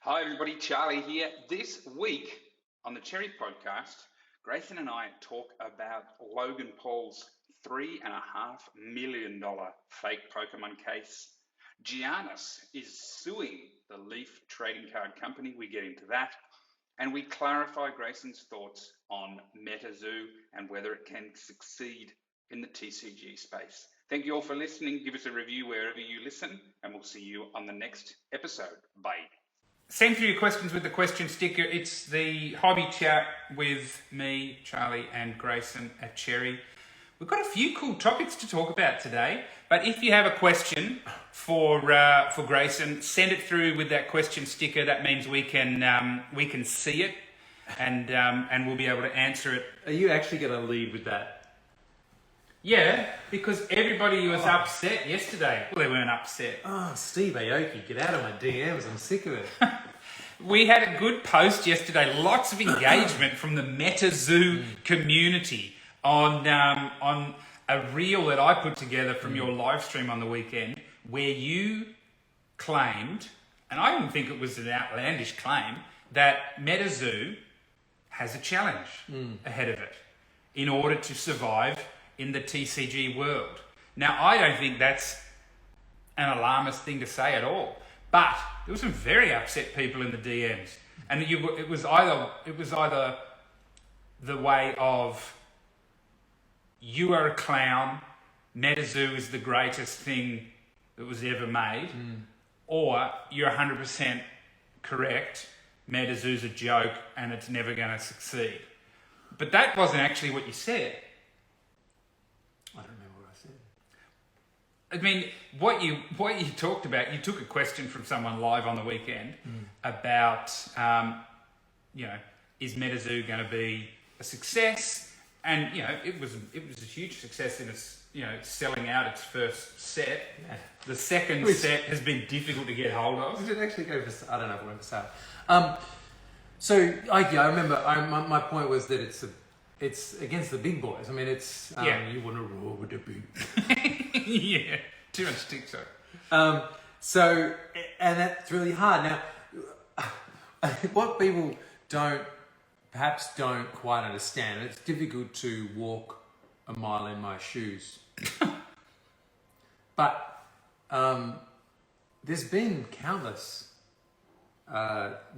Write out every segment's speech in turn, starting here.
Hi everybody, Charlie here. This week on the Cherry Podcast, Grayson and I talk about Logan Paul's $3.5 million fake Pokemon case. Giannis is suing the Leaf trading card company. We get into that. And we clarify Grayson's thoughts on MetaZoo and whether it can succeed in the TCG space. Thank you all for listening. Give us a review wherever you listen, and we'll see you on the next episode. Bye. Send through your questions with the question sticker. It's the hobby chat with me, Charlie, and Grayson at Cherry. We've got a few cool topics to talk about today, but if you have a question for Grayson, send it through with that question sticker. That means we can see it, and we'll be able to answer it. Are you actually going to lead with that? Yeah, because everybody was upset yesterday. Well, they weren't upset. Oh, Steve Aoki, get out of my DMs. I'm sick of it. We had a good post yesterday. Lots of engagement from the MetaZoo community on a reel that I put together from your live stream on the weekend, where you claimed, and I didn't think it was an outlandish claim, that MetaZoo has a challenge ahead of it in order to survive in the TCG world. Now, I don't think that's an alarmist thing to say at all, but there were some very upset people in the DMs, and it was either the way of, you are a clown, MetaZoo is the greatest thing that was ever made, or you're 100% correct, MetaZoo's a joke and it's never going to succeed. But that wasn't actually what you said. I don't remember what I said. I mean, what you talked about, you took a question from someone live on the weekend about, is MetaZoo going to be a success? And, it was a huge success in its, selling out its first set. Yeah. The second set has been difficult to get hold of. Did it actually go for, I don't know if it went for sale. So, I remember, my point was that it's against the big boys. I mean, it's, you want to roll with the big. Yeah, too much TikTok. So, and that's really hard. Now, what people perhaps don't quite understand, it's difficult to walk a mile in my shoes. But there's been countless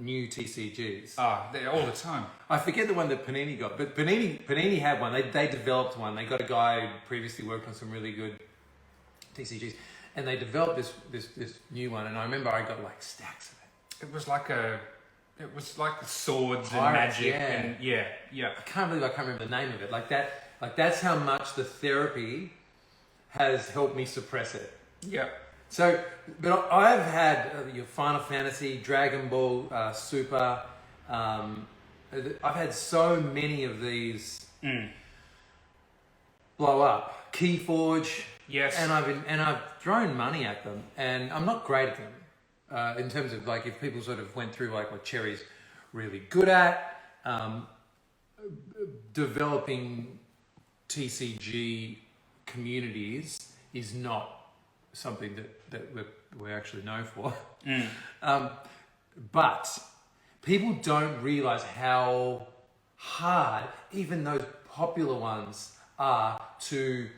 new TCGs. They're all the time. I forget the one that Panini got, but Panini had one. They developed one. They got a guy who previously worked on some really good TCGs, and they developed this new one. And I remember I got like stacks of it. It was like swords and magic, and yeah. I can't remember the name of it. Like that's how much the therapy has helped me suppress it. Yeah. So, but I've had your Final Fantasy, Dragon Ball Super. I've had so many of these blow up. Keyforge. Yes. And I've thrown money at them, and I'm not great at them. In terms of like, if people sort of went through like what Cherry's really good at, developing TCG communities is not something that we're actually known for. But people don't realize how hard even those popular ones are to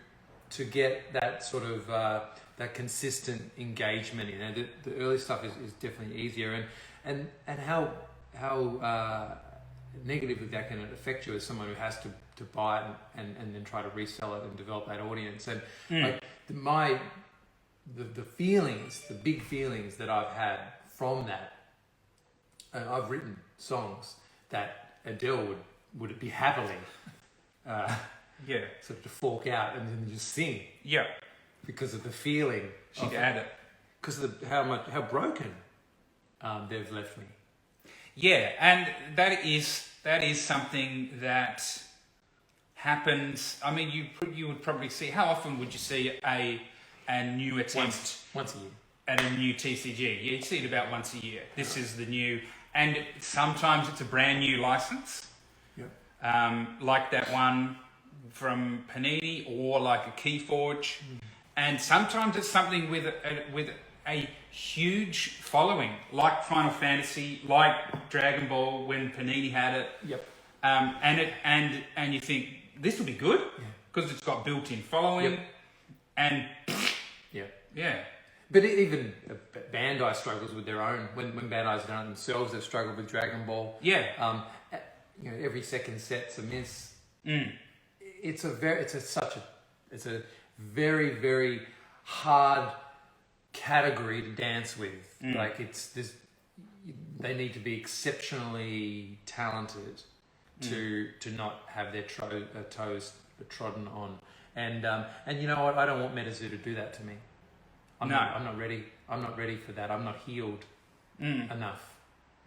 get that sort of that consistent engagement in. The early stuff is definitely easier, and how negatively that can affect you as someone who has to buy it and then try to resell it and develop that audience. And like the feelings, the big feelings that I've had from that, and I've written songs that Adele would be happily sort of to fork out and then just sing. Yeah. Because of the feeling. She'd add it. Because of how broken they've left me. Yeah, and that is something that happens. I mean, you would probably see, how often would you see a new attempt once a year at a new TCG? You'd see it about once a year. This is the new, and sometimes it's a brand new license. Yep. Like that one from Panini, or like a Keyforge, and sometimes it's something with a huge following, like Final Fantasy, like Dragon Ball when Panini had it. Yep. And you think this will be good because it's got built-in following, and yeah. But even Bandai struggles with their own. When Bandai's done it themselves, they've struggled with Dragon Ball. Yeah. Every second set's a miss. It's a very very hard category to dance with. Like they need to be exceptionally talented to not have their toes trodden on. And you know what? I don't want MetaZoo to do that to me. I'm not ready. I'm not ready for that. I'm not healed enough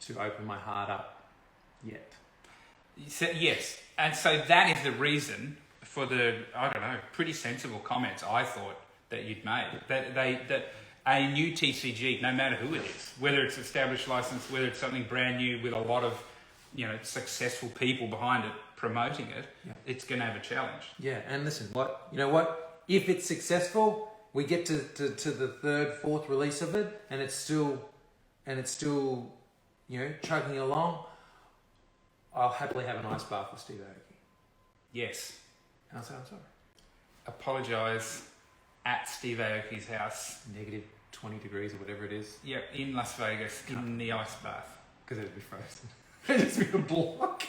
to open my heart up yet. So, yes, and so that is the reason for the pretty sensible comments I thought that you'd made. That a new TCG, no matter who it is, whether it's established license, whether it's something brand new with a lot of successful people behind it promoting it, it's going to have a challenge. Yeah, and listen, you know what? If it's successful, we get to the third, fourth release of it, and it's still chugging along. I'll happily have an ice bath with Steve Aoki. Yes. And I'll say I'm sorry. Apologise at Steve Aoki's house. Negative 20 degrees or whatever it is. Yep, in Las Vegas, in the ice bath. Because it'd be frozen. It'd just be a block.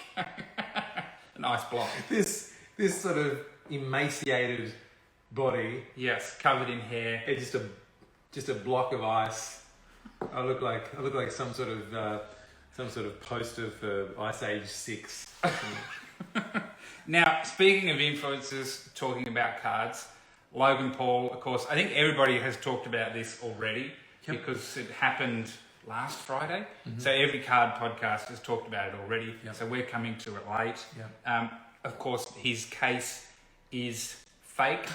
An ice block. This sort of emaciated body. Yes, covered in hair. It's just a block of ice. I look like some sort of poster for Ice Age 6. Now, speaking of influencers talking about cards, Logan Paul, of course, I think everybody has talked about this already because it happened last Friday. So every card podcast has talked about it already. So we're coming to it late. Of course, his case is fake.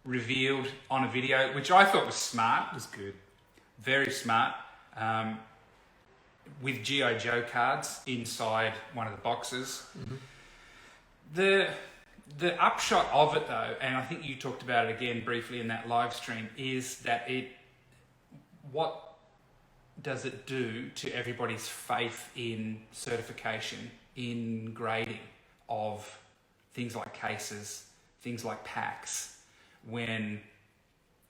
Revealed on a video, which I thought was smart. It was good. Very smart. With G.I. Joe cards inside one of the boxes. The upshot of it, though, and I think you talked about it again briefly in that live stream, is that what does it do to everybody's faith in certification, in grading of things like cases, things like packs, when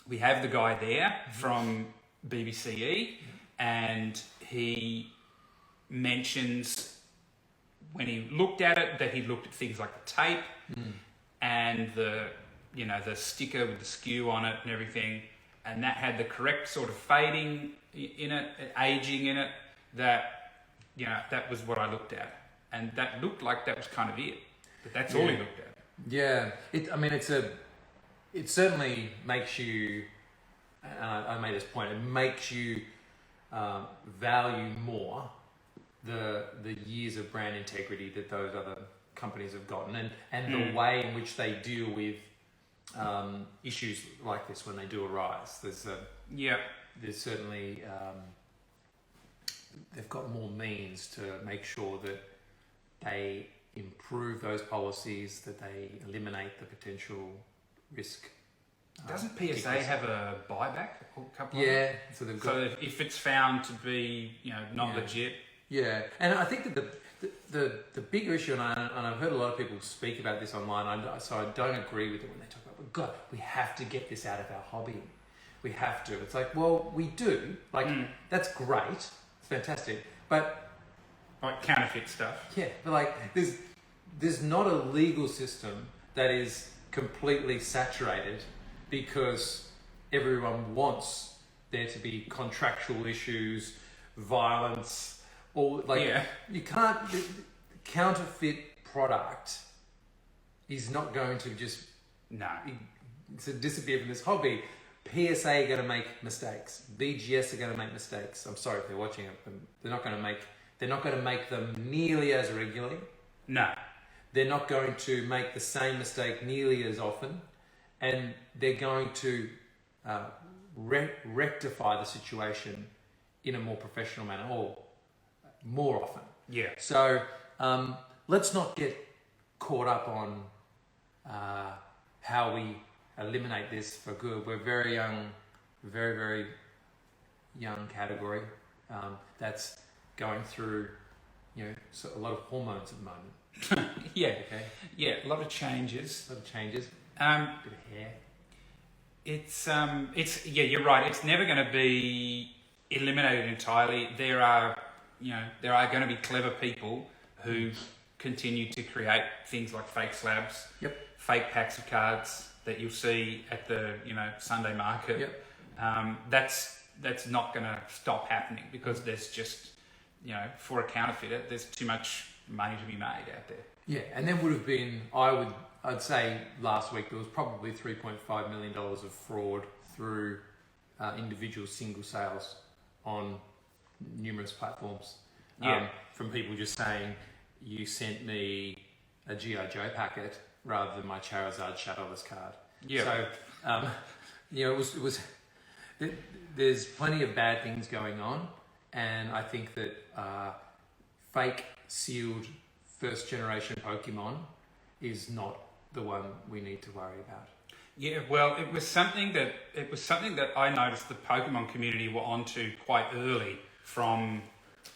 we have the guy there from BBCE and he mentions when he looked at it that he looked at things like the tape and the sticker with the skew on it and everything, and that had the correct sort of fading in it, aging in it, that was what I looked at, and that looked like that was kind of it, but that's all he looked at. Yeah, it certainly makes you, and I made this point, it makes you value more the years of brand integrity that those other companies have gotten, and the way in which they deal with issues like this when they do arise. There's certainly they've got more means to make sure that they improve those policies, that they eliminate the potential risk. Doesn't PSA have a buyback? A couple yeah, of so they've got. So if it's found to be not legit. Yeah, and I think that the bigger issue, and I've heard a lot of people speak about this online, so I don't agree with it when they talk about, God, we have to get this out of our hobby. We have to. It's like, well, we do. Like, that's great. It's fantastic. But... like counterfeit stuff. Yeah, but like, there's not a legal system that is completely saturated because everyone wants there to be contractual issues, violence, or like you can't. The counterfeit product is not going to just to disappear from this hobby. PSA are going to make mistakes. BGS are going to make mistakes. I'm sorry if they're watching it, but they're not going to make them nearly as regularly. No. They're not going to make the same mistake nearly as often, and they're going to rectify the situation in a more professional manner, or more often. Yeah. So let's not get caught up on how we eliminate this for good. We're very young very, very young category that's going through, so a lot of hormones at the moment. Yeah. Okay. Yeah, a lot of changes. A lot of changes. Um, Bit of hair. it's yeah, you're right. It's never going to be eliminated entirely. There are going to be clever people who continue to create things like fake slabs, Yep. fake packs of cards that you'll see at the Sunday market. Yep. That's not going to stop happening because there's just for a counterfeiter, there's too much money to be made out there. Yeah, and there would have been, I'd say last week there was probably $3.5 million of fraud through individual single sales on numerous platforms. Yeah. From people just saying, you sent me a G.I. Joe packet rather than my Charizard Shadowless card. Yeah. So, it was there's plenty of bad things going on, and I think that fake sealed first generation Pokemon is not the one we need to worry about. Yeah, well, it was something that I noticed the Pokemon community were onto quite early from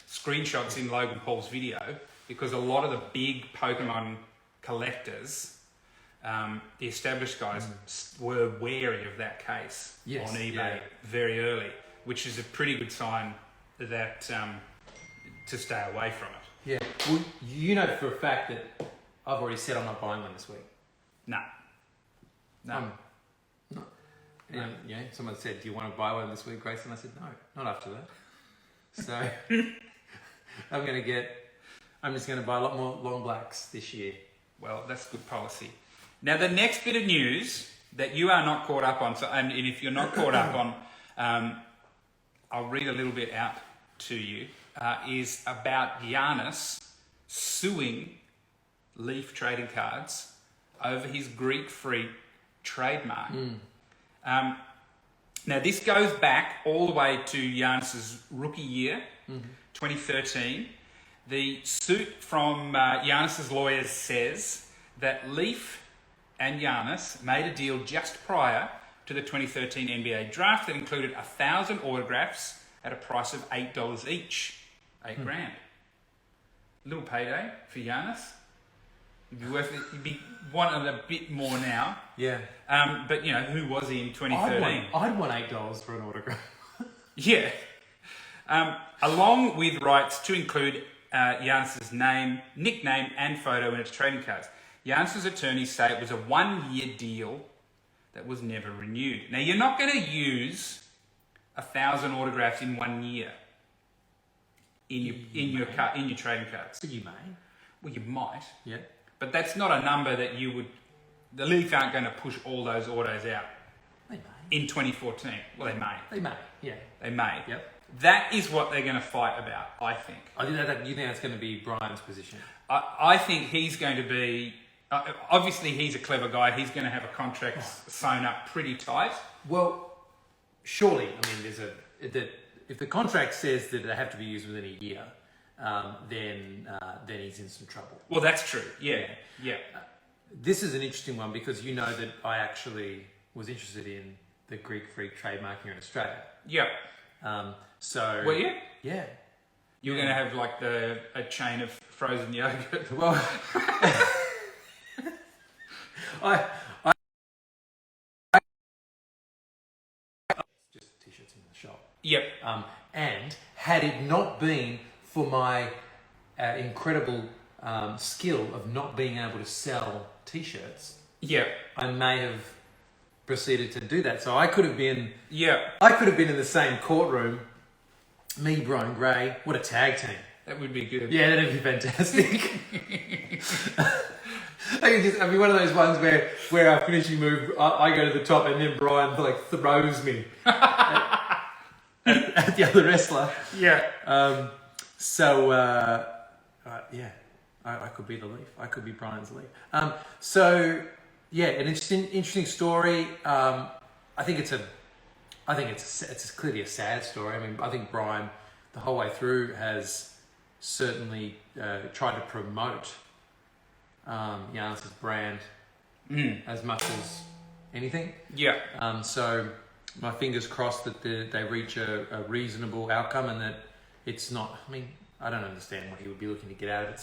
screenshots in Logan Paul's video, because a lot of the big Pokemon collectors, the established guys, were wary of that case on eBay very early, which is a pretty good sign that to stay away from it. Yeah, well, you know for a fact that I've already said I'm not buying one this week. No. No. Someone said, "Do you want to buy one this week, Grayson?" I said, "No, not after that." So I'm just going to buy a lot more long blacks this year. Well, that's good policy. Now, the next bit of news that you are not caught up on, and if you're not caught up on, I'll read a little bit out to you, is about Giannis suing Leaf Trading Cards over his Greek Freak trademark. Now, this goes back all the way to Giannis's rookie year, 2013. The suit from Giannis's lawyers says that Leaf and Giannis made a deal just prior to the 2013 NBA draft that included 1,000 autographs at a price of $8 each. $8,000. Little payday for Giannis. You'd be wanting a bit more now. Yeah. But who was he in 2013? I'd want $8 for an autograph. Yeah. Along with rights to include Giannis's name, nickname, and photo in its trading cards. Giannis's attorneys say it was a 1-year deal that was never renewed. Now, you're not going to use 1,000 autographs in 1 year in your trading cards. But you may. Well, you might. Yeah. But that's not a number that you would. The Leaf aren't going to push all those autos out. They may. In 2014. Well, they may. They may. Yeah. They may. Yep. That is what they're going to fight about, I think. You think that's going to be Brian's position? I think he's going to be. Obviously, he's a clever guy. He's going to have a contract sewn up pretty tight. Well, surely. I mean, if the contract says that they have to be used within a year, then he's in some trouble. Well, that's true. Yeah. This is an interesting one because you know that I actually was interested in the Greek Freak trademark here in Australia. Yep. So. Were you? Yeah. You're going to have like a chain of frozen yogurt. Well, just t-shirts in the shop. Yep. And had it not been for my incredible skill of not being able to sell t-shirts, Yep. I may have proceeded to do that. So I could have been. Yep. I could have been in the same courtroom. Me, Brian Gray. What a tag team. That would be good. Yeah, that'd be fantastic. I'd be one of those ones where our finishing move, I go to the top and then Brian throws me at the other wrestler. Yeah. I could be the Leaf. I could be Brian's Leaf. An interesting story. I think it's clearly a sad story. I mean, I think Brian, the whole way through, has certainly tried to promote Giannis's brand as much as anything. Yeah. my fingers crossed that they reach a reasonable outcome and that it's not. I mean, I don't understand what he would be looking to get out of it.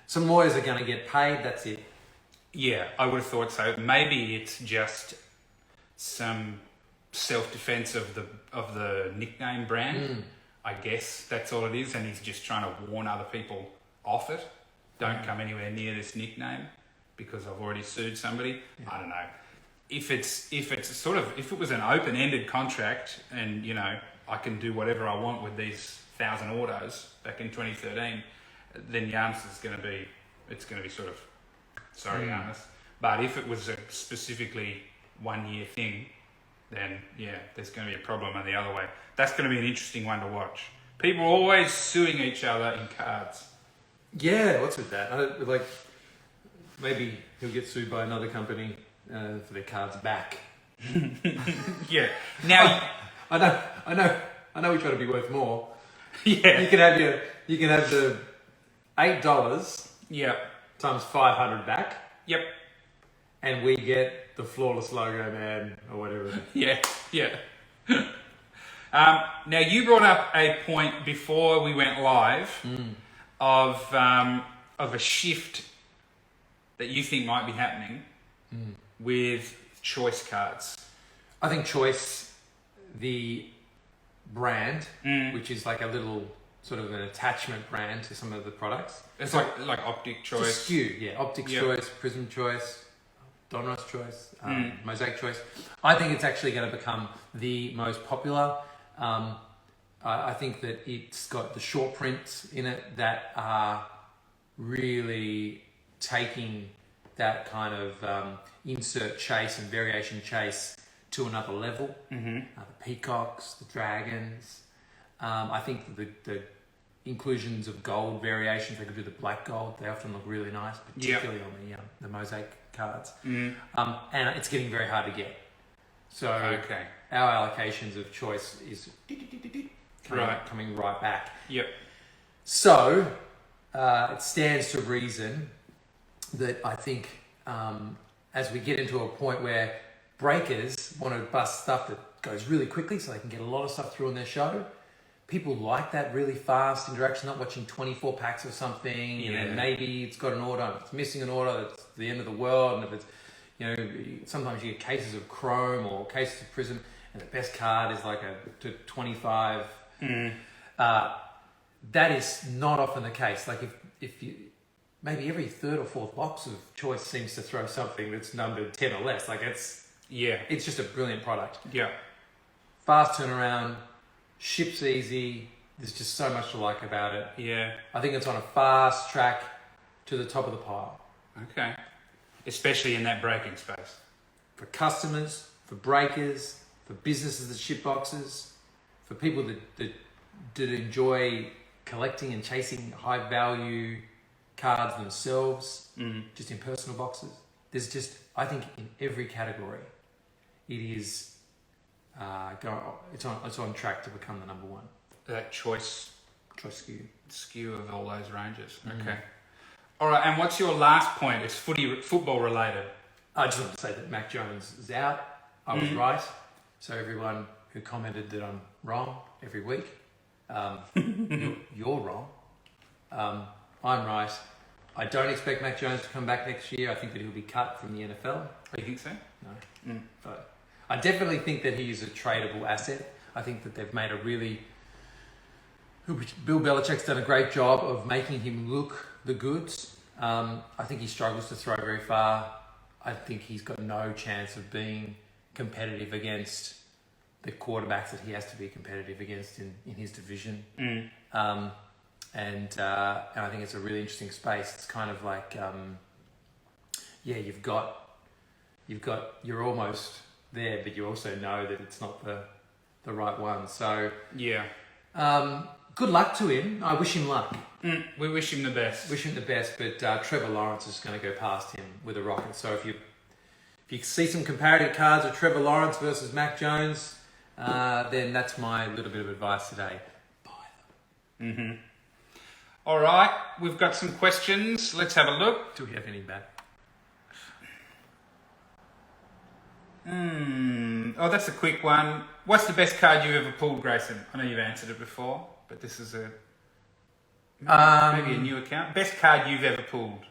Some lawyers are going to get paid. That's it. Yeah, I would have thought so. Maybe it's just some self-defense of the nickname brand. I guess that's all it is, and he's just trying to warn other people off it. Don't come anywhere near this nickname because I've already sued somebody. Yeah. I don't know. If it was an open-ended contract, and you know I can do whatever I want with these 1,000 autos back in 2013, then Giannis is going to be sort of sorry, Giannis. But if it was a specifically 1 year thing, then yeah, there's going to be a problem the other way. That's going to be an interesting one to watch. People are always suing each other in cards. Yeah, what's with that? Like, maybe he'll get sued by another company for their cards back. Yeah. Now, I know. We try to be worth more. Yeah. You can have the $8. Yeah. Times 500 back. Yep. And we get the flawless logo man or whatever. Yeah. Now you brought up a point before we went live of a shift that you think might be happening with Choice cards. I think Choice, the brand, which is like a little sort of an attachment brand to some of the products. It's like Optic Choice. Skew, yeah. Optic Choice, Prism Choice, Donruss Choice, Mosaic Choice. I think it's actually going to become the most popular. I think that it's got the short prints in it that are really taking that kind of insert chase and variation chase to another level. The peacocks, the dragons. I think the inclusions of gold variations, they could do the black gold. They often look really nice, particularly on the mosaic cards. And it's getting very hard to get. So our allocations of Choice is coming right back. Yep. So it stands to reason that I think as we get into a point where breakers want to bust stuff that goes really quickly so they can get a lot of stuff through on their show, people like that really fast interaction, not watching 24 packs of something, and then maybe it's got an order, if it's missing an order, it's the end of the world, and if it's, sometimes you get cases of Chrome or cases of Prism, and the best card is like a 25. That is not often the case. Like if you, maybe every third or fourth box of Choice seems to throw something that's numbered 10 or less. Like it's just a brilliant product. Yeah. Fast turnaround, ships easy. There's just so much to like about it. Yeah. I think it's on a fast track to the top of the pile. Okay. Especially in that breaking space. For customers, for breakers, for businesses that ship boxes, for people that enjoy collecting and chasing high value cards themselves, just in personal boxes. There's just, I think in every category, it is it's on track to become the number one. That choice skew of all those ranges. Okay. All right. And what's your last point? It's football related. I just want to say that Mac Jones is out. I was right. So everyone who commented that I'm wrong every week, you're wrong. I'm right. I don't expect Mac Jones to come back next year. I think that he'll be cut from the NFL. Oh, you think so? No. But I definitely think that he is a tradable asset. I think that they've made Bill Belichick's done a great job of making him look the goods. I think he struggles to throw very far. I think he's got no chance of being competitive against the quarterbacks that he has to be competitive against in his division. And I think it's a really interesting space. It's kind of like, you're almost there, but you also know that it's not the right one. So good luck to him. I wish him luck. We wish him the best. But Trevor Lawrence is going to go past him with a rocket. So if you see some comparative cards of Trevor Lawrence versus Mac Jones, then that's my little bit of advice today. Buy them. All right, we've got some questions. Let's have a look. Do we have any back? Oh, that's a quick one. What's the best card you've ever pulled, Grayson? I know you've answered it before, but this is maybe a new account. Best card you've ever pulled?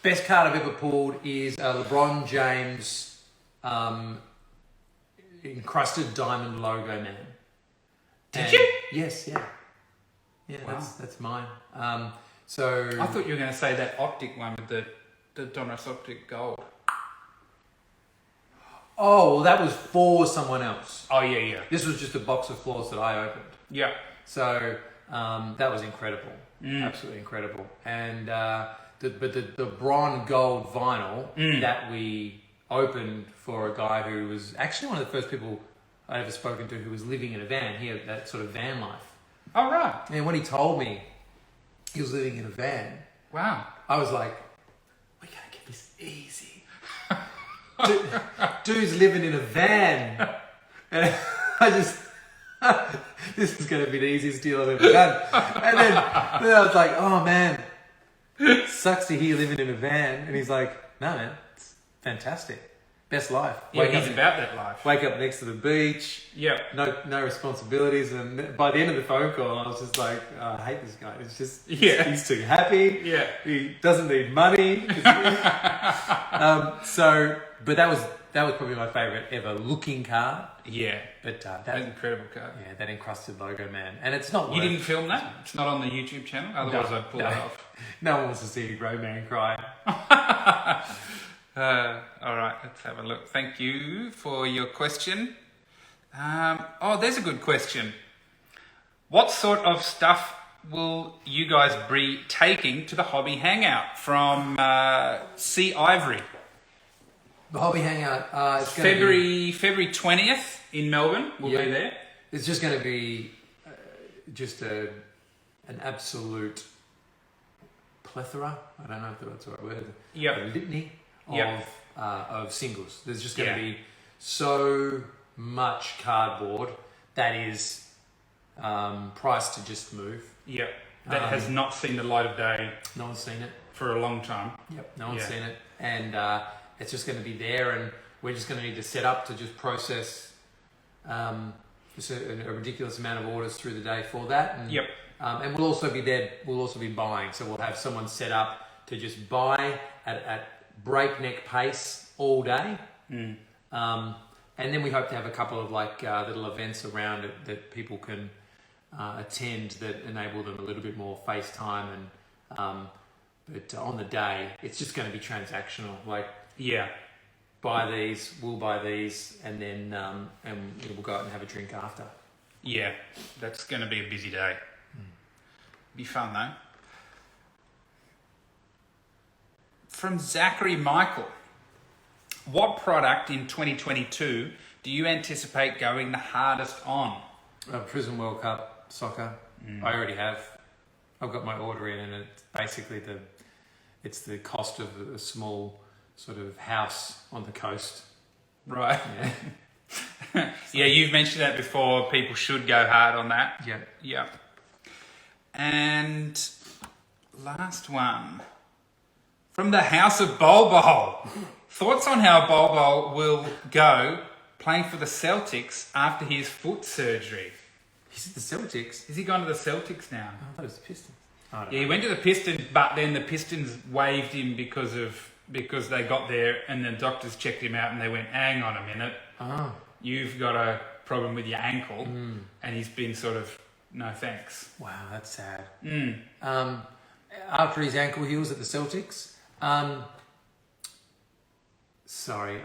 Best card I've ever pulled is a LeBron James encrusted diamond logo man. Did you? Yes, yeah. Yeah, Wow. that's mine. So I thought you were going to say that optic one with the Donruss optic gold. Oh, well, that was for someone else. Oh, yeah. This was just a box of floors that I opened. Yeah. So that was incredible, absolutely incredible. And the bronze gold vinyl that we opened for a guy who was actually one of the first people I'd ever spoken to who was living in a van. He had that sort of van life. Oh, right. And when he told me he was living in a van, Wow. I was like, "We can't get this easy." Dude's living in a van, and I just. This is going to be the easiest deal I've ever done. And then I was like, oh man, sucks to hear living in a van. And he's like, no man, it's fantastic. Best life. Yeah, he's about that life. Wake up next to the beach. Yep. No responsibilities. And by the end of the phone call, I was just like, oh, I hate this guy. It's just, he's too happy. Yeah. He doesn't need money. But that was probably my favorite ever looking card. Yeah. But That's an incredible card. yeah, that encrusted logo, man. And it's not You didn't film that? It's not on the YouTube channel? Otherwise I'd pull it off. No one wants to see a grown man cry. All right, let's have a look. Thank you for your question. There's a good question. What sort of stuff will you guys be taking to the hobby hangout? From C. Ivory. The hobby hangout. It's February 20th in Melbourne. We'll be there. It's just going to be just an absolute plethora. I don't know if that's the right word. Yep. A litany Yep. of singles. There's just going to be so much cardboard that is priced to just move. Yep. That has not seen the light of day No one's seen it. for a long time. Yep. No one's seen it. And it's just going to be there, and we're just going to need to set up to just process just a ridiculous amount of orders through the day for that. And, Yep. And we'll also be there. We'll also be buying. So we'll have someone set up to just buy at breakneck pace all day. And then we hope to have a couple of little events around it that people can attend that enable them a little bit more FaceTime and. But on the day, it's just going to be transactional. Buy these, we'll buy these, and then we'll go out and have a drink after. Yeah, that's going to be a busy day. Be fun though. From Zachary Michael, what product in 2022 do you anticipate going the hardest on? Prison World Cup soccer. I already have. I've got my order in, and it's basically it's the cost of a small sort of house on the coast. Right. Yeah. Yeah, you've mentioned that before. People should go hard on that. Yeah. Yeah. And last one. From the House of Bol Bol. Thoughts on how Bol Bol will go playing for the Celtics after his foot surgery? He's at the Celtics. Has he gone to the Celtics now? I thought it was the Pistons. Yeah, he went to the Pistons, but then the Pistons waived him because they got there and the doctors checked him out and they went, hang on a minute, you've got a problem with your ankle, and he's been sort of, no thanks. Wow, that's sad. After his ankle heals at the Celtics, sorry,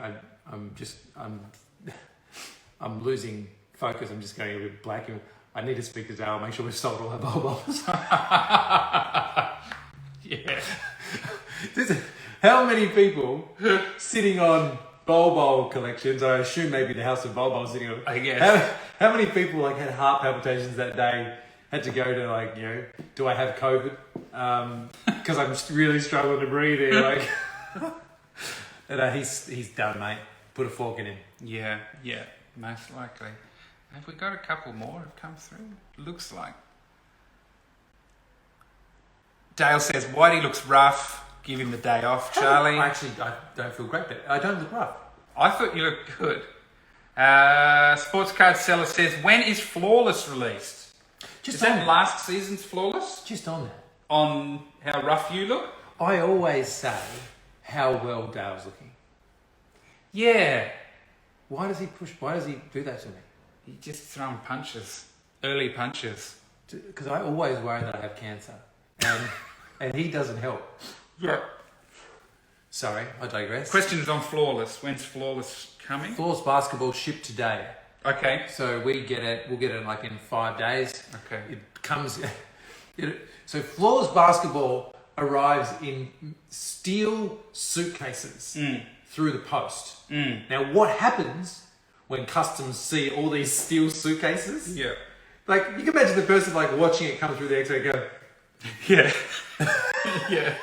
I'm losing focus. I'm just going a bit black. I need to speak to Dale, make sure we've sold all our Bol Bols. Yeah. How many people sitting on Bol Bol collections? I assume maybe the House of Bol Bol sitting on. I guess. How many people had heart palpitations that day? Had to go to do I have COVID? Because I'm really struggling to breathe here. And he's done, mate. Put a fork in him. Yeah, most likely. Have we got a couple more have come through? Looks like. Dale says, Whitey looks rough. Give him the day off, Charlie. I don't feel great, but I don't look rough. I thought you looked good. Sports card seller says, when is Flawless released? Just is that on last season's Flawless? Just on that. On how rough you look? I always say how well Dale's looking. Yeah. Why does he do that to me? He just throwing punches. Early punches. Because I always worry that I have cancer. And he doesn't help. Yeah. Sorry, I digress. Questions on Flawless. When's Flawless coming? Flawless basketball shipped today. Okay. So we'll get it like in 5 days. Okay. It comes... So Flawless basketball arrives in steel suitcases through the post. Now, what happens when customs see all these steel suitcases? Yeah. Like, you can imagine the person like watching it come through the X-ray go, yeah. Yeah.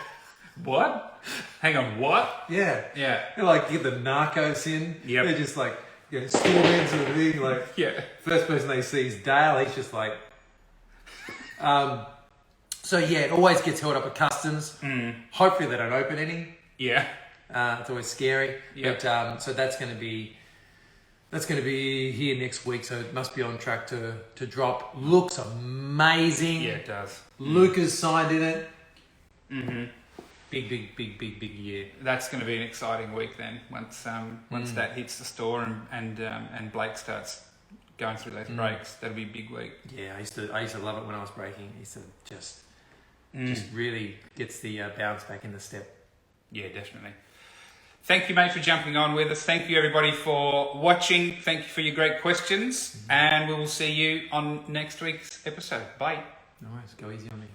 What? Hang on, what? yeah. Yeah. They like get the narcos in. Yep. They're just like, steel men sort of thing. Like, Yeah. first person they see is Dale. He's just like, so yeah, it always gets held up at customs. Hopefully they don't open any. Yeah. It's always scary. Yep. But so that's going to be here next week. So it must be on track to drop. Looks amazing. Yeah, it does. Luca's signed in it. Mm-hmm. Big year. That's going to be an exciting week then. Once that hits the store and Blake starts going through those breaks, that'll be a big week. Yeah, I used to love it when I was breaking. I used to just really gets the bounce back in the step. Yeah, definitely. Thank you, mate, for jumping on with us. Thank you, everybody, for watching. Thank you for your great questions. And we will see you on next week's episode. Bye. Nice. Go easy on me.